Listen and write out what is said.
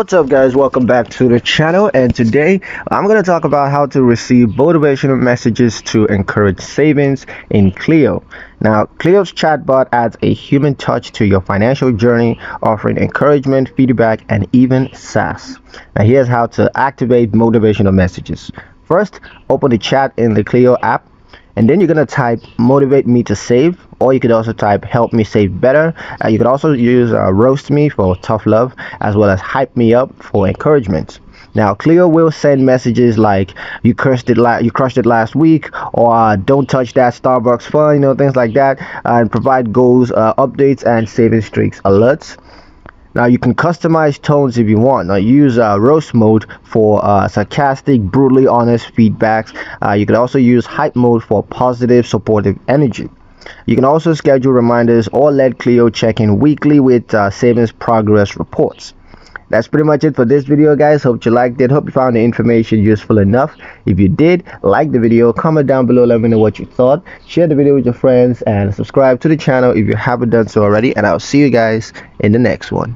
What's up, guys? Welcome back to the channel, and today I'm going to talk about how to receive motivational messages to encourage savings in Cleo. Now, Cleo's chatbot adds a human touch to your financial journey, offering encouragement, feedback, and even saas. Now, here's how to activate motivational messages. First, open the chat in the Cleo app, and then you're gonna type motivate me to save, or you could also type help me save better. You could also use roast me for tough love, as well as hype me up for encouragement. Now, Cleo will send messages like you crushed it last week, or don't touch that Starbucks fund, things like that, and provide goals, updates, and saving streaks alerts. Now you can customize tones if you want. Now use roast mode for sarcastic, brutally honest feedbacks. You can also use hype mode for positive, supportive energy. You can also schedule reminders or let Cleo check in weekly with savings progress reports. That's pretty much it for this video, guys. Hope you liked it. Hope you found the information useful enough. If you did, like the video, comment down below, let me know what you thought. Share the video with your friends and subscribe to the channel if you haven't done so already. And I'll see you guys in the next one.